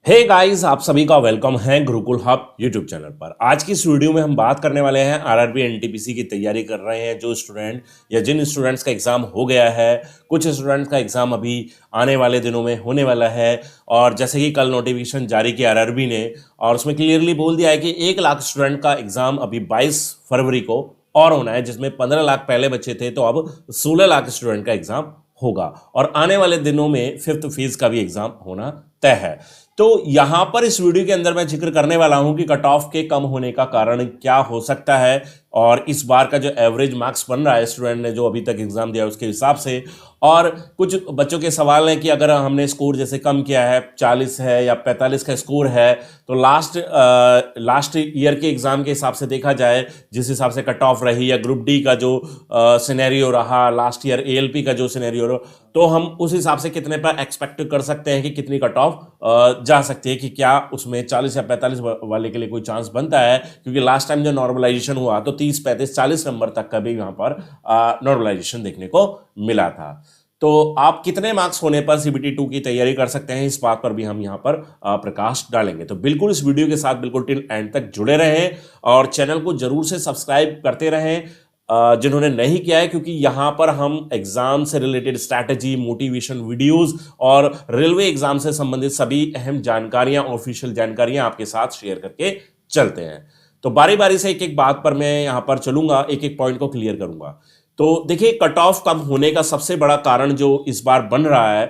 Hey guys, आप सभी का वेलकम है गुरुकुल हब यूट्यूब चैनल पर। आज की इस वीडियो में हम बात करने वाले हैं आरआरबी एनटीपीसी की तैयारी कर रहे हैं जो स्टूडेंट या जिन स्टूडेंट्स का एग्जाम हो गया है। कुछ स्टूडेंट्स का एग्जाम अभी आने वाले दिनों में होने वाला है। और जैसे कि कल नोटिफिकेशन जारी किया आरआरबी ने, और उसमें क्लियरली बोल दिया है कि 1 लाख स्टूडेंट का एग्जाम अभी 22 फरवरी को और होना है, जिसमें 15 लाख पहले बच्चे थे, तो अब 16 लाख स्टूडेंट का एग्जाम होगा। और आने वाले दिनों में 5th फेज का भी एग्जाम होना तय है। तो यहां पर इस वीडियो के अंदर मैं जिक्र करने वाला हूं कि कट ऑफ के कम होने का कारण क्या हो सकता है, और इस बार का जो एवरेज मार्क्स बन रहा है स्टूडेंट ने जो अभी तक एग्जाम दिया उसके हिसाब से। और कुछ बच्चों के सवाल हैं कि अगर हमने स्कोर जैसे कम किया है, 40 है या 45 का स्कोर है, तो लास्ट ईयर के एग्जाम के हिसाब से देखा जाए, जिस हिसाब से कट ऑफ रही, या ग्रुप डी का जो सिनेरियो रहा, लास्ट ईयर एएलपी का जो सिनेरियो रहा, तो हम उस हिसाब से कितने पर एक्सपेक्ट कर सकते हैं कि कितनी कट ऑफ जा सकती है, कि क्या उसमें 40 या 45 वाले के लिए कोई चांस बनता है। क्योंकि लास्ट टाइम जो नॉर्मलाइजेशन हुआ तो 30, 35, 40 नंबर तक का भी यहाँ पर नॉर्मलाइजेशन देखने को मिला था। तो आप कितने मार्क्स होने पर सीबीटी 2 की तैयारी कर सकते हैं, इस बात पर भी हम यहाँ पर प्रकाश डालेंगे। तो बिल्कुल इस वीडियो के साथ बिल्कुल टिल एंड तक जुड़े रहें और चैनल को जरूर से सब्सक्राइब करते रहें जिन्होंने नहीं किया है, क्योंकि यहां पर हम एग्जाम से रिलेटेड स्ट्रैटेजी, मोटिवेशन वीडियोस और रेलवे एग्जाम से संबंधित सभी अहम जानकारियां, ऑफिशियल जानकारियां आपके साथ शेयर करके चलते हैं। तो बारी बारी से एक एक बात पर मैं यहां पर चलूंगा, एक एक पॉइंट को क्लियर करूंगा। तो देखिए, कट ऑफ कम होने का सबसे बड़ा कारण जो इस बार बन रहा है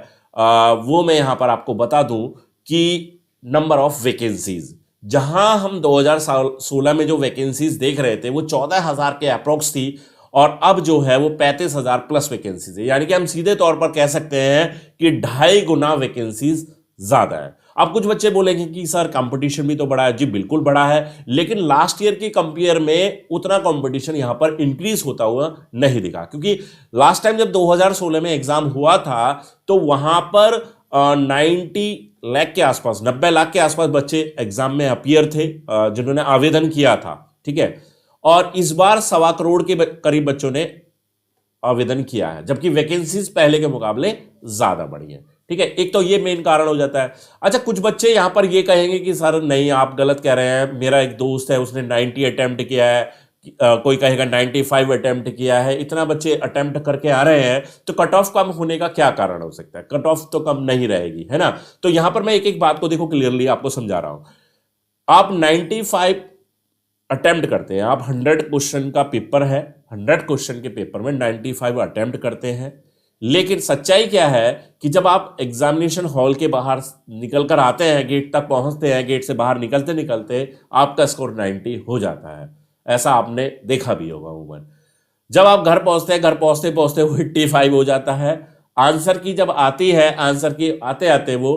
वो मैं यहां पर आपको बता दूं कि नंबर ऑफ वैकेंसीज। जहां हम 2016 में जो वैकेंसीज देख रहे थे वो 14,000 के अप्रोक्स थी, और अब जो है वो 35,000 प्लस वैकेंसीज है। यानी कि हम सीधे तौर पर कह सकते हैं कि 2.5 गुना वैकेंसीज ज्यादा है। अब कुछ बच्चे बोलेंगे कि सर कंपटीशन भी तो बड़ा है। जी बिल्कुल बड़ा है, लेकिन लास्ट ईयर की कंपेयर में उतना कंपटीशन यहां पर इंक्रीज होता हुआ नहीं दिखा। क्योंकि लास्ट टाइम जब 2016 में एग्जाम हुआ था तो वहां पर 90 लाख के आसपास, 90 लाख के आसपास बच्चे एग्जाम में अपीयर थे जिन्होंने आवेदन किया था। ठीक है, और इस बार 1.25 करोड़ के करीब बच्चों ने आवेदन किया है, जबकि वैकेंसीज पहले के मुकाबले ज्यादा बढ़ी है। ठीक है, एक तो ये मेन कारण हो जाता है। अच्छा, कुछ बच्चे यहां पर ये कहेंगे कि सर नहीं, आप गलत कह रहे हैं, मेरा एक दोस्त है उसने 90 अटेम्प्ट किया है, कोई कहेगा 95 अटेम्प्ट किया है, इतना बच्चे अटेम्प्ट करके आ रहे हैं, तो कट ऑफ कम होने का क्या कारण हो सकता है? कट ऑफ तो कम नहीं रहेगी, है ना। तो यहां पर मैं एक एक बात को देखो क्लियरली आपको समझा रहा हूं। आप 95 अटेम्प्ट करते हैं, आप 100 क्वेश्चन का पेपर है, 100 क्वेश्चन के पेपर में 95 अटेम्प्ट करते हैं, लेकिन सच्चाई क्या है कि जब आप एग्जामिनेशन हॉल के बाहर निकल कर आते हैं, गेट तक पहुंचते हैं, गेट से बाहर निकलते निकलते आपका स्कोर 90 हो जाता है। ऐसा आपने देखा भी होगा अमूमन। जब आप घर पहुंचते हैं, घर पहुंचते पहुंचते वो 85 हो जाता है। आंसर की जब आती है, आंसर की आते आते वो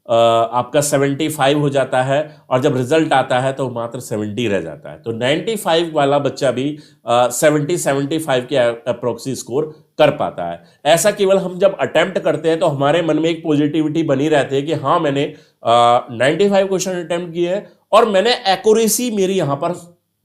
आपका 75 हो जाता है, और जब रिजल्ट आता है तो मात्र 70 रह जाता है। तो 95 वाला बच्चा भी 75 के अप्रोक्सी स्कोर कर पाता है। ऐसा केवल हम जब अटेम्प्ट करते हैं तो हमारे मन में एक पॉजिटिविटी बनी रहती है कि हाँ, मैंने 95 क्वेश्चन अटेम्प्ट किए हैं, और मैंने एक्यूरेसी मेरी यहां पर,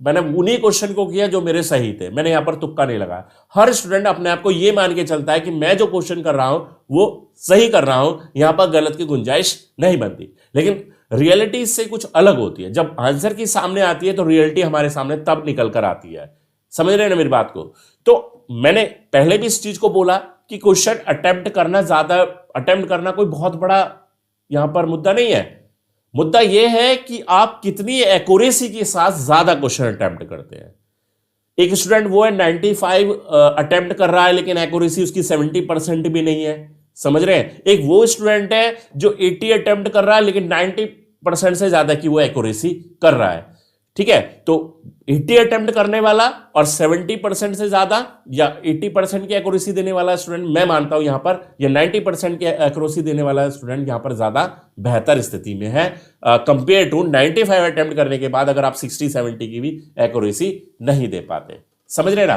मैंने उन्हीं क्वेश्चन को किया जो मेरे सही थे, मैंने यहां पर तुक्का नहीं लगाया। हर स्टूडेंट अपने आप को यह मान के चलता है कि मैं जो क्वेश्चन कर रहा हूं वो सही कर रहा हूं, यहां पर गलत की गुंजाइश नहीं बनती। लेकिन रियलिटी इससे कुछ अलग होती है। जब आंसर की सामने आती है तो रियलिटी हमारे सामने तब निकल कर आती है। समझ रहे हैं ना मेरी बात को? तो मैंने पहले भी इस चीज को बोला कि क्वेश्चन अटेम्प्ट करना कोई बहुत बड़ा यहां पर मुद्दा नहीं है। मुद्दा यह है कि आप कितनी एक्यूरेसी के साथ ज्यादा क्वेश्चन अटेम्प्ट करते हैं। एक स्टूडेंट वो है 95 अटेम्प्ट कर रहा है, लेकिन एक्यूरेसी उसकी 70% भी नहीं है। समझ रहे हैं? एक वो स्टूडेंट है जो 80 अटेम्प्ट कर रहा है, लेकिन 90% से ज्यादा की वो एक्यूरेसी कर रहा है। ठीक है, तो 80 अटेम्प्ट करने वाला और 70% से ज्यादा या 80% की एक्यूरेसी देने वाला स्टूडेंट, मैं मानता हूं यहां पर, या 90% की एक्यूरेसी देने वाला स्टूडेंट यहां पर ज्यादा बेहतर स्थिति में है कंपेयर टू 95 अटेम्प्ट करने के बाद अगर आप 60-70 की भी एक्यूरेसी नहीं दे पाते। समझ रहे ना?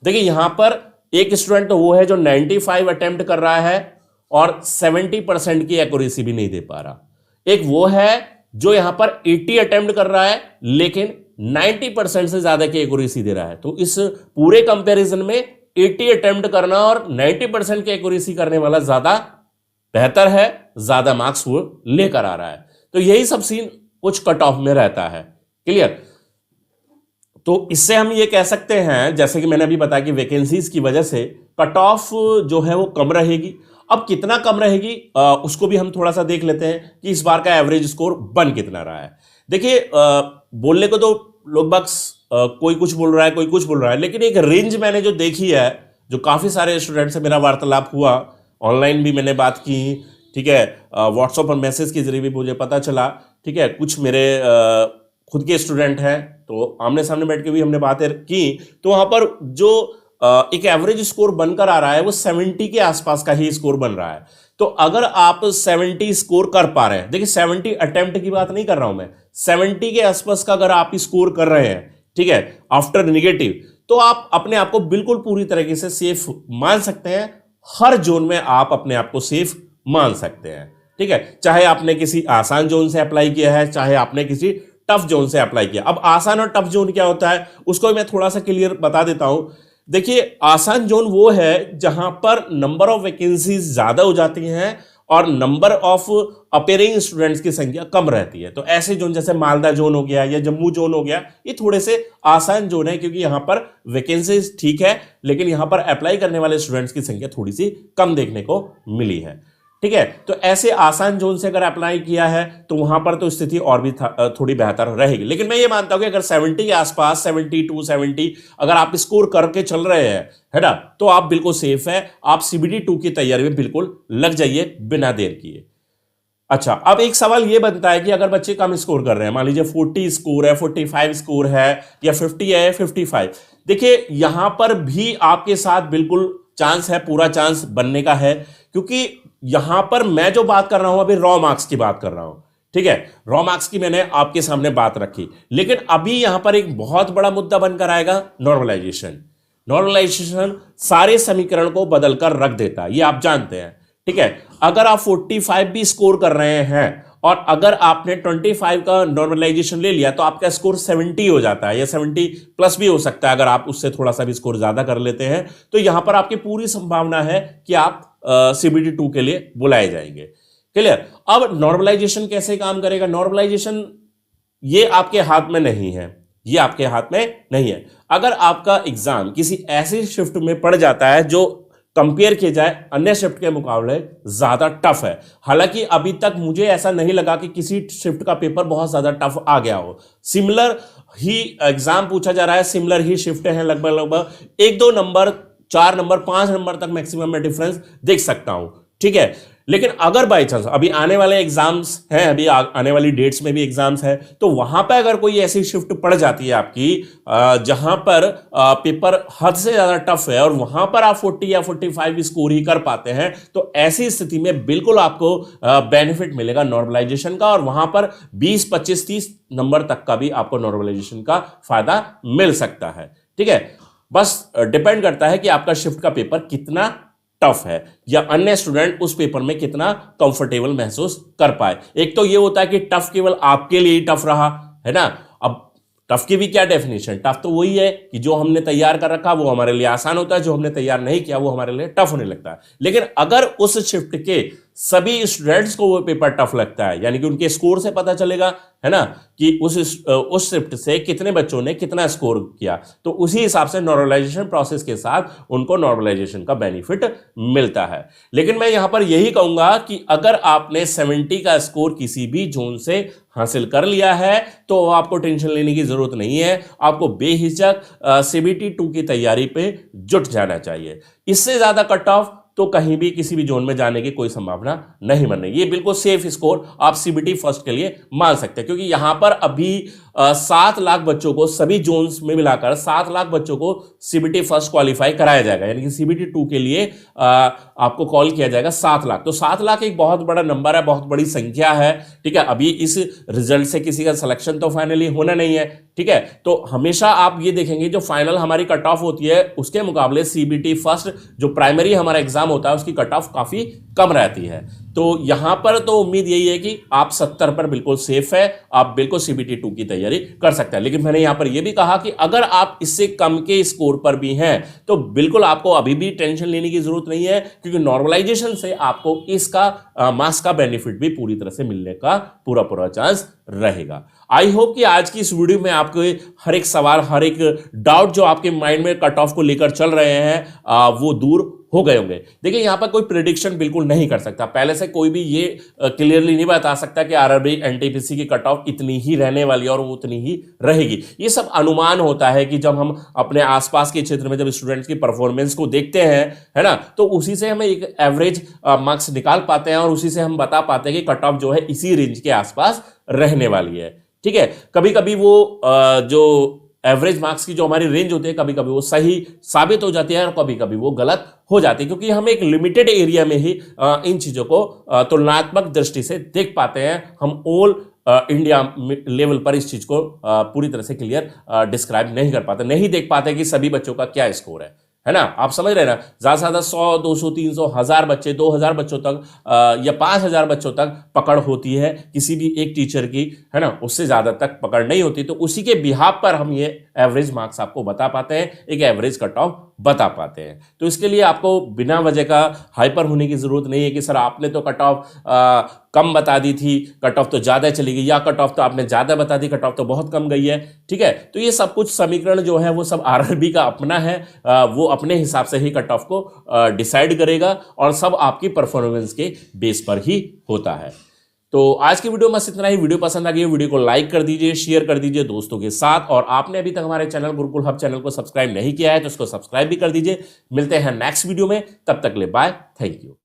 देखिए, यहां पर एक स्टूडेंट तो वो है जो 95 अटेम्प्ट कर रहा है और 70% की एक्यूरेसी भी नहीं दे पा रहा। एक वो है जो यहां पर 80 अटेम्प्ट कर रहा है लेकिन 90% से ज्यादा की एक्यूरेसी दे रहा है। तो इस पूरे कंपैरिजन में 80 अटेम्प्ट करना और 90% की एक्यूरेसी करने वाला ज्यादा बेहतर है, ज्यादा मार्क्स वो लेकर आ रहा है। तो यही सब सीन कुछ कट ऑफ में रहता है। क्लियर? तो इससे हम ये कह सकते हैं, जैसे कि मैंने अभी बताया कि वैकेंसीज की वजह से कट ऑफ जो है वो कम रहेगी। अब कितना कम रहेगी उसको भी हम थोड़ा सा देख लेते हैं कि इस बार का एवरेज स्कोर बन कितना रहा है। देखिए बोलने को तो लोग बक्स कोई कुछ बोल रहा है, कोई कुछ बोल रहा है, लेकिन एक रेंज मैंने जो देखी है, जो काफ़ी सारे स्टूडेंट से मेरा वार्तालाप हुआ, ऑनलाइन भी मैंने बात की, ठीक है, व्हाट्सएप पर मैसेज के जरिए भी मुझे पता चला, ठीक है, कुछ मेरे खुद के स्टूडेंट हैं तो आमने सामने बैठ के भी हमने बातें की, तो वहाँ पर जो एक एवरेज स्कोर बनकर आ रहा है वो 70 के आसपास का ही स्कोर बन रहा है। तो अगर आप 70 स्कोर कर पा रहे हैं, देखिए 70 अटेम्प्ट की बात नहीं कर रहा हूं मैं, 70 के आसपास का अगर आप स्कोर कर रहे हैं, ठीक है, आफ्टर निगेटिव, तो आप अपने आप को बिल्कुल पूरी तरीके से सेफ मान सकते हैं। हर जोन में आप अपने आप को सेफ मान सकते हैं, ठीक है, चाहे आपने किसी आसान जोन से अप्लाई किया है, चाहे आपने किसी टफ जोन से अप्लाई किया। अब आसान और टफ जोन क्या होता है उसको मैं थोड़ा सा क्लियर बता देता हूं। देखिए आसान जोन वो है जहां पर नंबर ऑफ वैकेंसीज ज्यादा हो जाती हैं और नंबर ऑफ अपेयरिंग स्टूडेंट्स की संख्या कम रहती है। तो ऐसे जोन जैसे मालदा जोन हो गया या जम्मू जोन हो गया, ये थोड़े से आसान जोन है क्योंकि यहां पर वैकेंसीज ठीक है, लेकिन यहां पर अप्लाई करने वाले स्टूडेंट्स की संख्या थोड़ी सी कम देखने को मिली है, ठीक है। तो ऐसे आसान जोन से अगर अप्लाई किया है तो वहां पर तो स्थिति और भी थोड़ी बेहतर रहेगी। लेकिन मैं ये मानता हूं कि अगर 70 के आसपास 72 70 अगर आप स्कोर करके चल रहे हैं, है ना, तो आप बिल्कुल सेफ है। आप CBT 2 की तैयारी में बिल्कुल लग जाइए बिना देर किए। अच्छा, अब एक सवाल यह बनता है कि अगर बच्चे कम स्कोर कर रहे हैं, मान लीजिए 40 स्कोर है, 45 स्कोर है या 50 है, 55, देखिए यहां पर भी आपके साथ बिल्कुल चांस है, पूरा चांस बनने का है, क्योंकि यहां पर मैं जो बात कर रहा हूं अभी रॉ मार्क्स की बात कर रहा हूं, ठीक है, रॉ मार्क्स की मैंने आपके सामने बात रखी। लेकिन अभी यहां पर एक बहुत बड़ा मुद्दा बनकर आएगा नॉर्मलाइजेशन। नॉर्मलाइजेशन सारे समीकरण को बदलकर रख देता है, ये आप जानते हैं, ठीक है। अगर आप 45 भी स्कोर कर रहे हैं और अगर आपने 25 का नॉर्मलाइजेशन ले लिया तो आपका स्कोर 70 हो जाता है या 70 प्लस भी हो सकता है। अगर आप उससे थोड़ा सा भी स्कोर ज्यादा कर लेते हैं तो यहां पर आपकी पूरी संभावना है कि आप CBT 2 के लिए बुलाए जाएंगे। क्लियर? अब नॉर्मलाइजेशन कैसे काम करेगा? नॉर्मलाइजेशन ये आपके हाथ में नहीं है, ये आपके हाथ में नहीं है। अगर आपका एग्जाम किसी ऐसी शिफ्ट में पड़ जाता है जो कंपेयर किया जाए अन्य शिफ्ट के मुकाबले ज्यादा टफ है, हालांकि अभी तक मुझे ऐसा नहीं लगा कि किसी शिफ्ट का पेपर बहुत ज्यादा टफ आ गया हो। सिमिलर ही एग्जाम पूछा जा रहा है, सिमिलर ही शिफ्ट हैं, लगभग 1-2 नंबर, 4 नंबर, 5 नंबर तक मैक्सिमम में डिफरेंस देख सकता हूं, ठीक है। लेकिन अगर बाई चांस अभी आने वाले एग्जाम्स हैं, अभी आने वाली डेट्स में भी एग्जाम्स हैं, तो वहां पर अगर कोई ऐसी शिफ्ट पड़ जाती है आपकी जहां पर पेपर हद से ज्यादा टफ है और वहां पर आप 40 या 45 स्कोर ही कर पाते हैं, तो ऐसी स्थिति में बिल्कुल आपको बेनिफिट मिलेगा नॉर्मलाइजेशन का, और वहां पर 20, 25, 30 नंबर तक का भी आपको नॉर्मलाइजेशन का फायदा मिल सकता है, ठीक है। बस डिपेंड करता है कि आपका शिफ्ट का पेपर कितना टफ है या अन्य स्टूडेंट उस पेपर में कितना कंफर्टेबल महसूस कर पाए। एक तो ये होता है कि टफ केवल आपके लिए ही टफ रहा, है ना। अब टफ की भी क्या डेफिनेशन, टफ तो वही है कि जो हमने तैयार कर रखा वो हमारे लिए आसान होता है, जो हमने तैयार नहीं किया वो हमारे लिए टफ होने लगता है। लेकिन अगर उस शिफ्ट के सभी स्टूडेंट्स को वो पेपर टफ लगता है, यानी कि उनके स्कोर से पता चलेगा, है ना, कि उस शिफ्ट से कितने बच्चों ने कितना स्कोर किया, तो उसी हिसाब से नॉर्मलाइजेशन प्रोसेस के साथ उनको नॉर्मलाइजेशन का बेनिफिट मिलता है। लेकिन मैं यहां पर यही कहूंगा कि अगर आपने 70 का स्कोर किसी भी जोन से हासिल कर लिया है तो आपको टेंशन लेने की जरूरत नहीं है, आपको बेहिचक CBT 2 की तैयारी पे जुट जाना चाहिए। इससे ज्यादा कट ऑफ तो कहीं भी किसी भी जोन में जाने की कोई संभावना नहीं बन रही। ये बिल्कुल सेफ स्कोर आप CBT फर्स्ट के लिए मान सकते हैं, क्योंकि यहां पर अभी 7 लाख बच्चों को सभी जोन्स में मिलाकर 7 लाख बच्चों को CBT फर्स्ट क्वालिफाई कराया जाएगा, यानी कि CBT 2 के लिए आपको कॉल किया जाएगा 7 लाख। तो 7 लाख एक बहुत बड़ा नंबर है, बहुत बड़ी संख्या है, ठीक है। अभी इस रिजल्ट से किसी का सिलेक्शन तो फाइनली होना नहीं है, ठीक है। तो हमेशा आप ये देखेंगे जो फाइनल हमारी कट ऑफ होती है उसके मुकाबले CBT फर्स्ट जो प्राइमरी हमारा एग्जाम होता है उसकी कट ऑफ काफी कम रहती है। तो यहां पर तो उम्मीद यही है कि आप 70 पर बिल्कुल सेफ है, आप बिल्कुल सीबीटी 2 की तैयारी कर सकते हैं। लेकिन मैंने यहां पर यह भी कहा कि अगर आप इससे कम के स्कोर पर भी हैं तो बिल्कुल आपको अभी भी टेंशन लेने की जरूरत नहीं है, क्योंकि नॉर्मलाइजेशन से आपको इसका मार्क्स का बेनिफिट भी पूरी तरह से मिलने का पूरा चांस रहेगा। आई होप कि आज की इस वीडियो में आपको हर एक सवाल, हर एक डाउट जो आपके माइंड में कट ऑफ को लेकर चल रहे हैं वो दूर हो गए होंगे। देखिए यहां पर कोई प्रेडिक्शन बिल्कुल नहीं कर सकता, पहले से कोई भी ये क्लियरली नहीं बता सकता कि आरआरबी एनटीपीसी की कट ऑफ इतनी ही रहने वाली है और वो उतनी ही रहेगी। ये सब अनुमान होता है कि जब हम अपने आसपास के क्षेत्र में जब स्टूडेंट्स की परफॉर्मेंस को देखते हैं, है ना, तो उसी से हमें एक एवरेज मार्क्स निकाल पाते हैं और उसी से हम बता पाते हैं कि कट ऑफ जो है इसी रेंज के आसपास रहने वाली है। ठीक है, कभी कभी वो जो एवरेज मार्क्स की जो हमारी रेंज होती है कभी कभी वो सही साबित हो जाती है और कभी कभी वो गलत हो जाती है, क्योंकि हम एक लिमिटेड एरिया में ही इन चीजों को तुलनात्मक दृष्टि से देख पाते हैं। हम ऑल इंडिया लेवल पर इस चीज को पूरी तरह से क्लियर डिस्क्राइब नहीं कर पाते, नहीं देख पाते कि सभी बच्चों का क्या स्कोर है ना। आप समझ रहे हैं ना, ज्यादा से ज्यादा 100, 200, 300, 1000 बच्चे, 2000 बच्चों तक या 5000 बच्चों तक पकड़ होती है किसी भी एक टीचर की, है ना, उससे ज्यादा तक पकड़ नहीं होती। तो उसी के बिहाफ पर हम ये एवरेज मार्क्स आपको बता पाते हैं, एक एवरेज कट ऑफ बता पाते हैं। तो इसके लिए आपको बिना वजह का हाइपर होने की जरूरत नहीं है कि सर आपने तो कट ऑफ कम बता दी थी, कट ऑफ तो ज्यादा चली गई, या कट ऑफ तो आपने ज्यादा बता दी, कट ऑफ तो बहुत कम गई है। ठीक है, तो ये सब कुछ समीकरण जो है वो सब आरआरबी का अपना है, वो अपने हिसाब से ही कट ऑफ को डिसाइड करेगा और सब आपकी परफॉर्मेंस के बेस पर ही होता है। तो आज की वीडियो में बस इतना ही। वीडियो पसंद आ गई वीडियो को लाइक कर दीजिए, शेयर कर दीजिए दोस्तों के साथ, और आपने अभी तक हमारे चैनल गुरुकुल हब चैनल को सब्सक्राइब नहीं किया है तो उसको सब्सक्राइब भी कर दीजिए। मिलते हैं नेक्स्ट वीडियो में, तब तक ले बाय, थैंक यू।